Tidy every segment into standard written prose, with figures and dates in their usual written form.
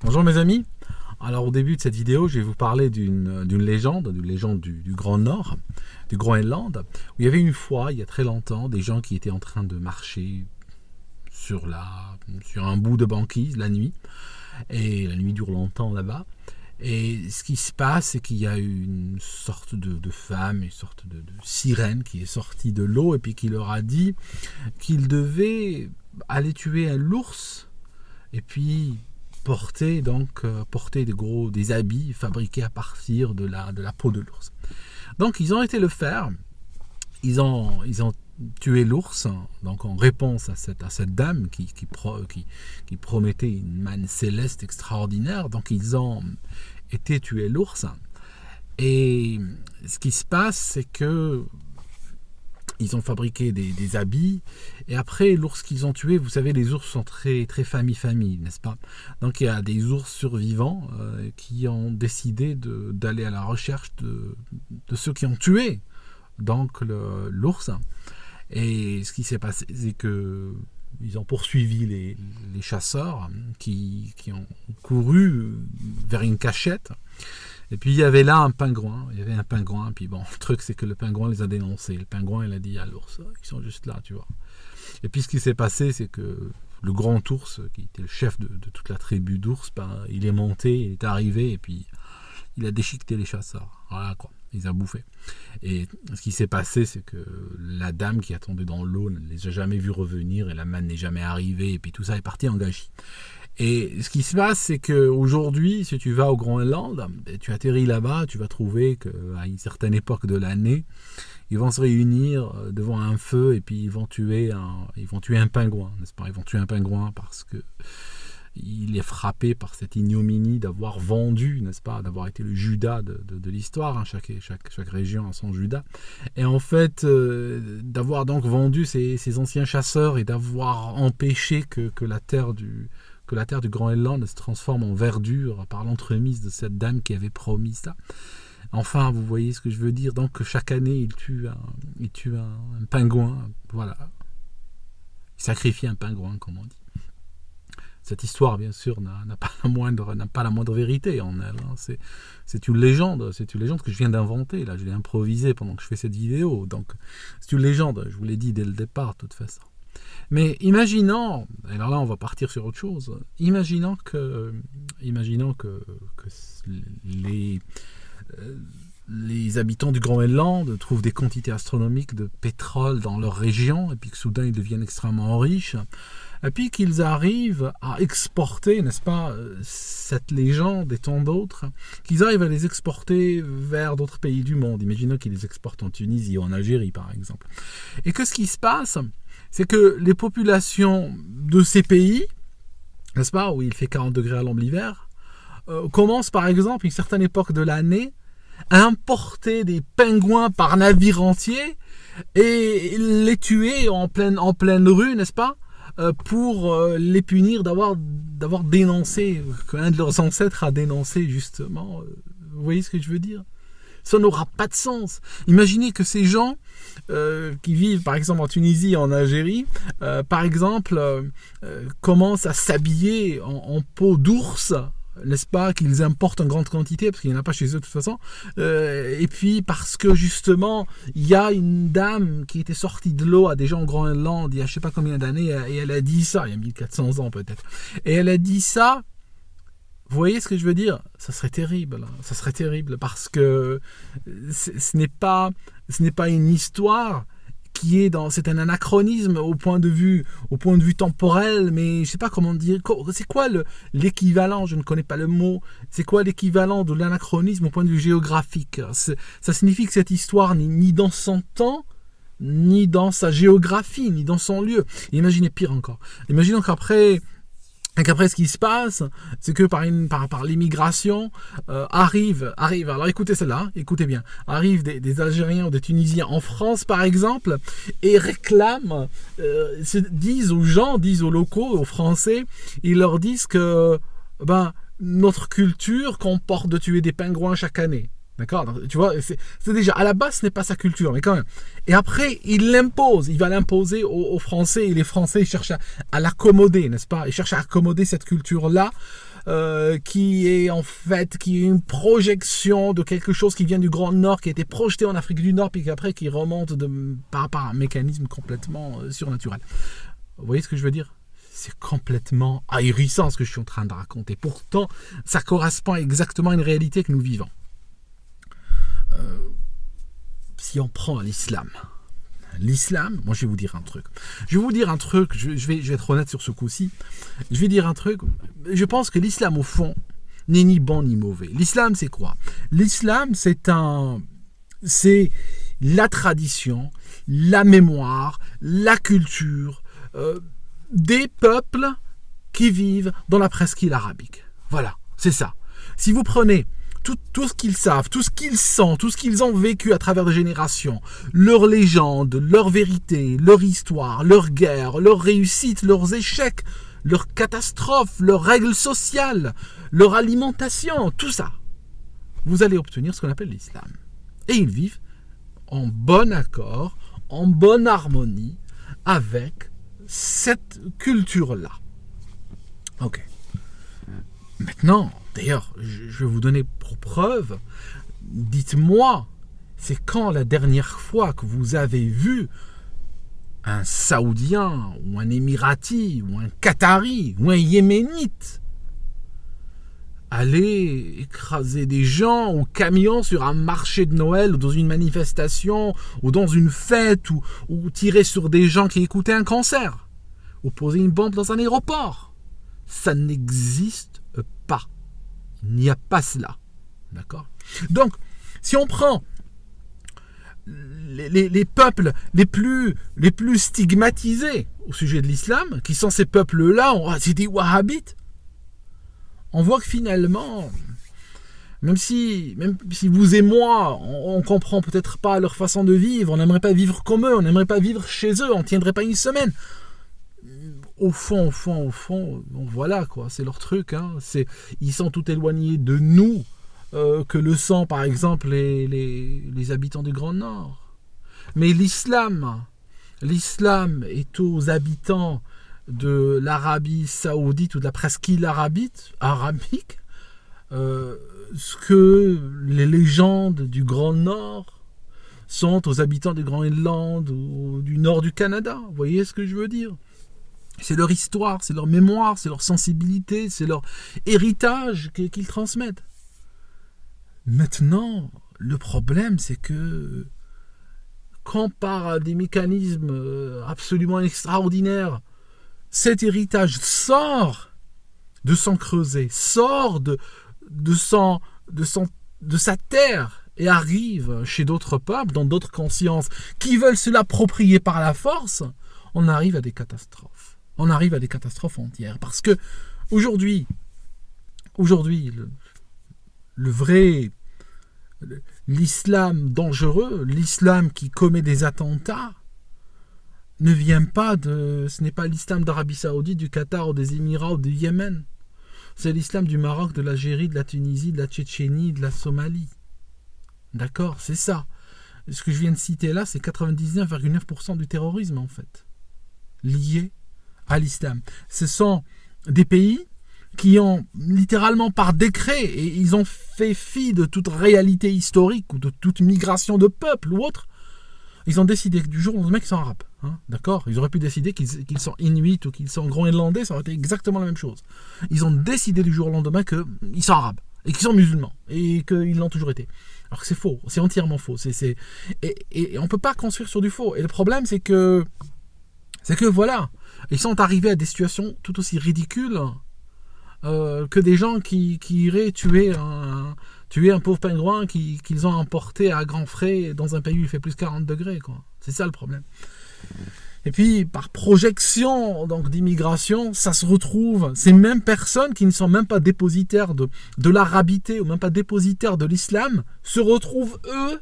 Bonjour mes amis. Alors au début de cette vidéo, je vais vous parler d'une légende du Grand Nord, du Groenland, où il y avait une fois, il y a très longtemps, des gens qui étaient en train de marcher sur un bout de banquise la nuit, et la nuit dure longtemps là-bas. Et ce qui se passe, c'est qu'il y a une sorte de femme, une sorte de sirène qui est sortie de l'eau et puis qui leur a dit qu'ils devaient aller tuer un ours et puis porter des habits fabriqués à partir de la peau de l'ours. Donc ils ont été le faire. Ils ont tué l'ours, donc en réponse à cette dame qui promettait une manne céleste extraordinaire. Donc ils ont été tuer l'ours. Et ce qui se passe, c'est que ils ont fabriqué des habits, et après l'ours qu'ils ont tué, vous savez, les ours sont très très famille, n'est-ce pas? Donc il y a des ours survivants qui ont décidé d'aller à la recherche de ceux qui ont tué donc l'ours. Et ce qui s'est passé, c'est que ils ont poursuivi les chasseurs qui ont couru vers une cachette. Et puis il y avait là un pingouin, puis bon, le truc c'est que le pingouin les a dénoncés. Le pingouin il a dit à l'ours, ils sont juste là, tu vois. Et puis ce qui s'est passé, c'est que le grand ours, qui était le chef de toute la tribu d'ours, il est monté, il est arrivé, et puis il a déchiqueté les chasseurs. Voilà quoi, il les a bouffés. Et ce qui s'est passé, c'est que la dame qui attendait dans l'eau ne les a jamais vus revenir, et la manne n'est jamais arrivée, et puis tout ça est parti en gâchis. Et ce qui se passe, c'est qu'aujourd'hui, si tu vas au Groenland, tu atterris là-bas, tu vas trouver qu'à une certaine époque de l'année, ils vont se réunir devant un feu et puis ils vont tuer un pingouin, n'est-ce pas? Ils vont tuer un pingouin parce que il est frappé par cette ignominie d'avoir vendu, n'est-ce pas, d'avoir été le Judas de l'histoire, hein, chaque région a son Judas, et en fait d'avoir donc vendu ces anciens chasseurs et d'avoir empêché que la terre du Groenland se transforme en verdure par l'entremise de cette dame qui avait promis ça. Enfin, vous voyez ce que je veux dire. Donc chaque année, il tue un pingouin, voilà. Il sacrifie un pingouin, comme on dit. Cette histoire, bien sûr, n'a pas la moindre vérité en elle. Hein. C'est une légende que je viens d'inventer. Là, je l'ai improvisée pendant que je fais cette vidéo. Donc, c'est une légende. Je vous l'ai dit dès le départ, de toute façon. Mais imaginons, alors là, on va partir sur autre chose. Imaginons que les habitants du Groenland trouvent des quantités astronomiques de pétrole dans leur région, et puis que soudain ils deviennent extrêmement riches, et puis qu'ils arrivent à exporter, n'est-ce pas, cette légende et tant d'autres, qu'ils arrivent à les exporter vers d'autres pays du monde. Imaginons qu'ils les exportent en Tunisie ou en Algérie, par exemple. Et que ce qui se passe, c'est que les populations de ces pays, n'est-ce pas, où il fait 40 degrés à l'ombre l'hiver, commencent par exemple, à une certaine époque de l'année, à importer des pingouins par navire entier et les tuer en pleine rue, n'est-ce pas, pour les punir d'avoir dénoncé, qu'un de leurs ancêtres a dénoncé justement. Vous voyez ce que je veux dire? Ça n'aura pas de sens. Imaginez que ces gens qui vivent par exemple en Tunisie, en Algérie, par exemple, commencent à s'habiller en peau d'ours, n'est-ce pas, qu'ils importent en grande quantité, parce qu'il n'y en a pas chez eux de toute façon, et puis parce que justement, il y a une dame qui était sortie de l'eau à des gens au Groenland il y a je ne sais pas combien d'années, et elle a dit ça, il y a 1400 ans peut-être, et elle a dit ça. Vous voyez ce que je veux dire? Ça serait terrible, parce que ce n'est pas une histoire qui est c'est un anachronisme au point de vue temporel, mais je sais pas comment dire. C'est quoi l'équivalent? Je ne connais pas le mot. C'est quoi l'équivalent de l'anachronisme au point de vue géographique? Ça signifie que cette histoire n'est ni dans son temps, ni dans sa géographie, ni dans son lieu. Et imaginez pire encore. Imaginons qu'après, ce qui se passe, c'est que par l'immigration arrive, alors écoutez celle-là, écoutez bien, arrivent des Algériens ou des Tunisiens en France par exemple, et réclament, disent aux locaux, aux Français, ils leur disent que notre culture comporte de tuer des pingouins chaque année. D'accord? Donc, tu vois, c'est déjà, à la base, ce n'est pas sa culture, mais quand même. Et après, il va l'imposer aux Français, et les Français, ils cherchent à l'accommoder, n'est-ce pas? Ils cherchent à accommoder cette culture-là qui est en fait qui est une projection de quelque chose qui vient du Grand Nord, qui a été projeté en Afrique du Nord, puis qu'après qui remonte par un mécanisme complètement surnaturel. Vous voyez ce que je veux dire? C'est complètement ahurissant ce que je suis en train de raconter. Pourtant, ça correspond exactement à une réalité que nous vivons. Si on prend l'islam, moi je vais vous dire un truc. Je vais être honnête sur ce coup-ci. Je vais dire un truc. Je pense que l'islam, au fond, n'est ni bon ni mauvais. L'islam, c'est quoi? L'islam, c'est la tradition, la mémoire, la culture des peuples qui vivent dans la presqu'île arabique. Voilà, c'est ça. Si vous prenez tout ce qu'ils savent, tout ce qu'ils sentent, tout ce qu'ils ont vécu à travers des générations, leurs légendes, leurs vérités, leur histoire, leurs guerres, leurs réussites, leurs échecs, leurs catastrophes, leurs règles sociales, leur alimentation, tout ça, vous allez obtenir ce qu'on appelle l'islam. Et ils vivent en bon accord, en bonne harmonie avec cette culture-là. Ok. Maintenant, d'ailleurs, je vais vous donner pour preuve, dites-moi, c'est quand la dernière fois que vous avez vu un Saoudien, ou un Émirati, ou un Qatari, ou un Yéménite aller écraser des gens au camion sur un marché de Noël, ou dans une manifestation, ou dans une fête, ou tirer sur des gens qui écoutaient un concert, ou poser une bombe dans un aéroport. Ça n'existe pas. Il n'y a pas cela. D'accord? Donc, si on prend les peuples les plus stigmatisés au sujet de l'islam, qui sont ces peuples-là, c'est des wahhabites, on voit que finalement, même si vous et moi, on ne comprend peut-être pas leur façon de vivre, on n'aimerait pas vivre comme eux, on n'aimerait pas vivre chez eux, on ne tiendrait pas une semaine. Au fond, voilà quoi, c'est leur truc. Hein. Ils sont tout éloignés de nous que le sont par exemple les habitants du Grand Nord. Mais l'islam est aux habitants de l'Arabie Saoudite ou de la presqu'île arabique, ce que les légendes du Grand Nord sont aux habitants du Groenland ou du nord du Canada. Vous voyez ce que je veux dire? C'est leur histoire, c'est leur mémoire, c'est leur sensibilité, c'est leur héritage qu'ils transmettent. Maintenant, le problème, c'est que quand par des mécanismes absolument extraordinaires, cet héritage sort de son creuset, sort de sa terre et arrive chez d'autres peuples, dans d'autres consciences, qui veulent se l'approprier par la force, on arrive à des catastrophes. On arrive à des catastrophes entières. Parce que aujourd'hui l'islam dangereux, l'islam qui commet des attentats, ne vient pas ce n'est pas l'islam d'Arabie Saoudite, du Qatar ou des Émirats ou du Yémen. C'est l'islam du Maroc, de l'Algérie, de la Tunisie, de la Tchétchénie, de la Somalie. D'accord, c'est ça. Ce que je viens de citer là, c'est 99,9% du terrorisme en fait, lié à l'islam. Ce sont des pays qui ont littéralement par décret, et ils ont fait fi de toute réalité historique ou de toute migration de peuple ou autre, ils ont décidé que du jour au lendemain qu'ils sont arabes. Hein, d'accord? Ils auraient pu décider qu'ils sont inuits ou qu'ils sont groenlandais, ça aurait été exactement la même chose. Ils ont décidé du jour au lendemain qu'ils sont arabes et qu'ils sont musulmans et qu'ils l'ont toujours été. Alors que c'est faux, c'est entièrement faux. Et on ne peut pas construire sur du faux. Et le problème, c'est que voilà, ils sont arrivés à des situations tout aussi ridicules que des gens qui iraient tuer un pauvre pingouin qu'ils ont emporté à grands frais dans un pays où il fait plus 40 degrés. Quoi. C'est ça le problème. Et puis, par projection donc, d'immigration, ça se retrouve, ces mêmes personnes qui ne sont même pas dépositaires de l'arabité ou même pas dépositaires de l'islam, se retrouvent, eux,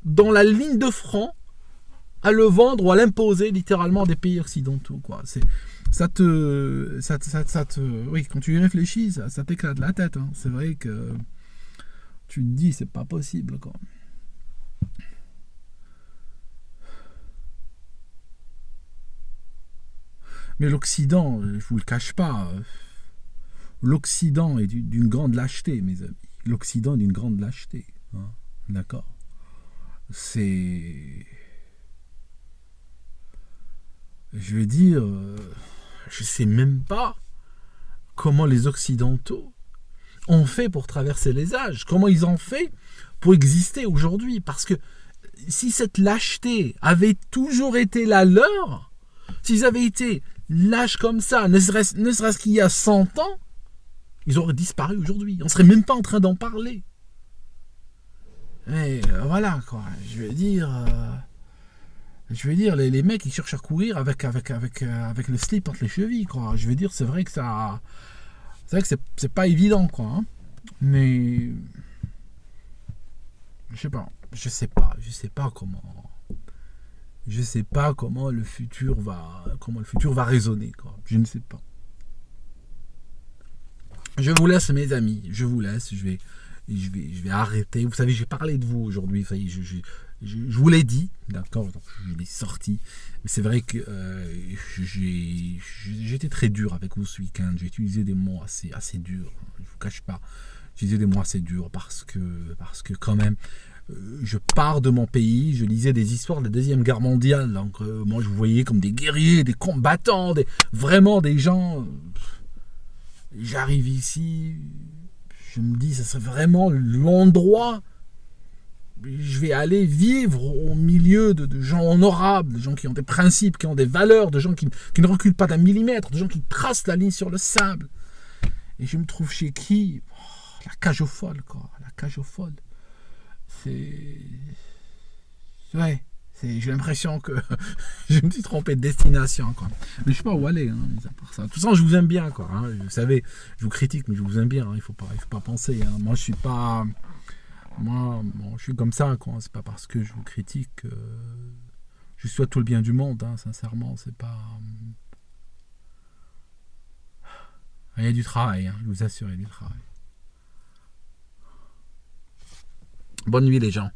dans la ligne de front à le vendre ou à l'imposer littéralement des pays occidentaux. Quoi. Oui, quand tu y réfléchis, ça t'éclate la tête. Hein. C'est vrai que tu te dis, c'est pas possible. Quoi. Mais l'Occident, je vous le cache pas, l'Occident est d'une grande lâcheté, mes amis. L'Occident est d'une grande lâcheté. Hein, d'accord. C'est... Je veux dire, je ne sais même pas comment les Occidentaux ont fait pour traverser les âges, comment ils ont fait pour exister aujourd'hui. Parce que si cette lâcheté avait toujours été la leur, s'ils avaient été lâches comme ça, ne serait-ce qu'il y a 100 ans, ils auraient disparu aujourd'hui. On ne serait même pas en train d'en parler. Mais voilà, quoi. Je veux dire, les mecs, ils cherchent à courir avec le slip entre les chevilles, quoi. Je veux dire, c'est vrai que c'est pas évident, quoi. Hein. Mais je sais pas comment le futur va résonner, quoi. Je ne sais pas. Je vous laisse, mes amis. Je vous laisse. Je vais arrêter. Vous savez, j'ai parlé de vous aujourd'hui. Je vous l'ai dit, d'accord. Donc, je l'ai sorti. Mais c'est vrai que j'ai été très dur avec vous ce week-end. J'ai utilisé des mots assez durs. Je ne vous cache pas. J'ai utilisé des mots assez durs parce que quand même, je pars de mon pays. Je lisais des histoires de la Deuxième Guerre mondiale. Donc, moi, je vous voyais comme des guerriers, des combattants, vraiment des gens... J'arrive ici, je me dis, ça serait vraiment l'endroit. Je vais aller vivre au milieu de gens honorables, de gens qui ont des principes, qui ont des valeurs, de gens qui ne reculent pas d'un millimètre, de gens qui tracent la ligne sur le sable. Et je me trouve chez qui? La cage aux folles, quoi. La cage aux folles. C'est... Ouais. J'ai l'impression que je me suis trompé de destination, quoi. Mais je sais pas où aller, hein, ça. De toute façon, je vous aime bien, quoi. Hein. Vous savez, je vous critique, mais je vous aime bien. Hein. Il faut pas penser. Hein. Moi, je suis pas... je suis comme ça, quoi. C'est pas parce que je vous critique que je souhaite tout le bien du monde, hein. Sincèrement, c'est pas... Il y a du travail, hein. Je vous assure, il y a du travail. Bonne nuit, les gens.